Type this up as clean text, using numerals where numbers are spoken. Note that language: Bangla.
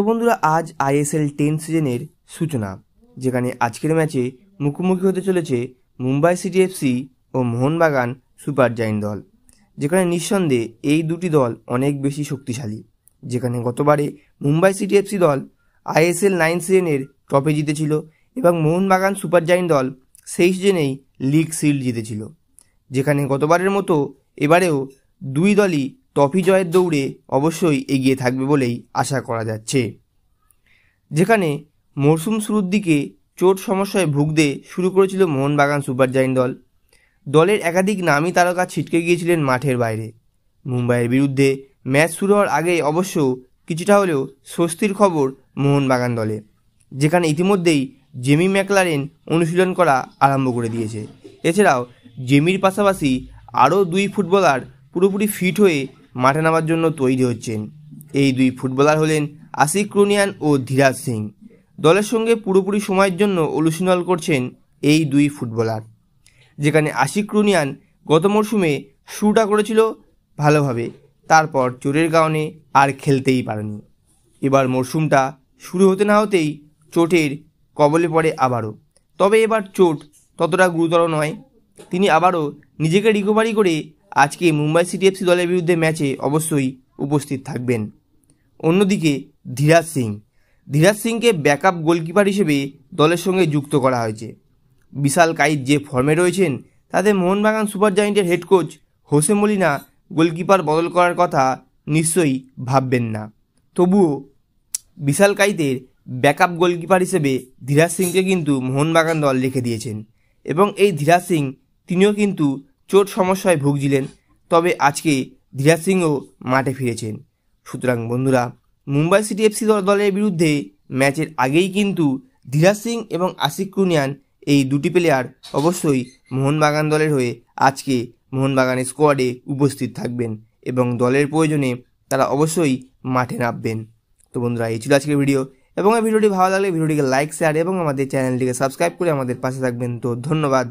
তো বন্ধুরা, আজ আইএসএল 10 সিজনের সূচনা, যেখানে আজকের ম্যাচে মুখোমুখি হতে চলেছে মুম্বাই সিটি এফসি ও মোহনবাগান সুপার জায়েন্ট দল। যেখানে নিঃসন্দেহে এই দুটি দল অনেক বেশি শক্তিশালী। যেখানে গতবারে মুম্বাই সিটি এফসি দল আইএসএল 9 সিজনের ট্রফি জিতেছিল এবং মোহনবাগান সুপার জায়েন্ট দল সেই সিজনেই লিগ শিল্ড জিতেছিল। যেখানে গতবারের মতো এবারেও দুই দলই ট্রফি জয়ের দৌড়ে অবশ্যই এগিয়ে থাকবে বলেই আশা করা যাচ্ছে। যেখানে মরশুম শুরুর দিকে চোট সমস্যায় ভুগতে শুরু করেছিল মোহনবাগান সুপার জায়েন্ট দল। দলের একাধিক নামী তারকা ছিটকে গিয়েছিলেন মাঠের বাইরে। মুম্বাইয়ের বিরুদ্ধে ম্যাচ শুরু হওয়ার আগে অবশ্য কিছুটা হলেও স্বস্তির খবর মোহনবাগান দলে, যেখানে ইতিমধ্যেই জেমি ম্যাকলারেন অনুশীলন করা আরম্ভ করে দিয়েছে। এছাড়াও জেমির পাশাপাশি আরও দুই ফুটবলার পুরোপুরি ফিট হয়ে মাঠে নামার জন্য তৈরি হচ্ছেন। এই দুই ফুটবলার হলেন আশিক ক্রুনিয়ান ও ধীরাজ সিং। দলের সঙ্গে পুরোপুরি সময়ের জন্য অনুশীলন করছেন এই দুই ফুটবলার। যেখানে আশিক ক্রুনিয়ান গত মরশুমে শুরুটা করেছিল ভালোভাবে, তারপর চোটের কারণে আর খেলতেই পারেনি। এবার মরশুমটা শুরু হতে না হতেই চোটের কবলে পড়ে আবারও। তবে এবার চোট ততটা গুরুতর নয়, তিনি আবারও নিজেকে রিকভারি করে আজকে মুম্বাই সিটি এফসি দলের বিরুদ্ধে ম্যাচে অবশ্যই উপস্থিত থাকবেন। অন্যদিকে ধীরাজ সিংকে ব্যাকআপ গোলকিপার হিসেবে দলের সঙ্গে যুক্ত করা হয়েছে। বিশাল কাইত যে ফর্মে রয়েছেন তাতে মোহনবাগান সুপার জায়েন্টের head coach Jose Molina goalkeeper বদল করার কথা নিশ্চয়ই ভাববেন না। তবুও বিশাল কাইতের ব্যাকআপ গোলকিপার হিসেবে ধীরাজ সিংকে কিন্তু মোহনবাগান দল রেখে দিয়েছেন এবং এই ধীরাজ সিং তিনিও কিন্তু চোট সমস্যায় ভুগছিলেন। তবে আজকে ধীরাজ সিংও মাঠে ফিরেছেন। সুতরাং বন্ধুরা, মুম্বাই সিটি এফসি দলের বিরুদ্ধে ম্যাচের আগেই কিন্তু ধীরাজ সিং এবং আশিক ক্রুনিয়ান এই দুটি প্লেয়ার অবশ্যই মোহনবাগান দলের হয়ে আজকে মোহনবাগানের স্কোয়াডে উপস্থিত থাকবেন এবং দলের প্রয়োজনে তারা অবশ্যই মাঠে নামবেন। তো বন্ধুরা, এই ছিল আজকের ভিডিও এবং এই ভিডিওটি ভালো লাগলে ভিডিওটিকে লাইক, শেয়ার এবং আমাদের চ্যানেলটিকে সাবস্ক্রাইব করে আমাদের পাশে থাকবেন। তো ধন্যবাদ।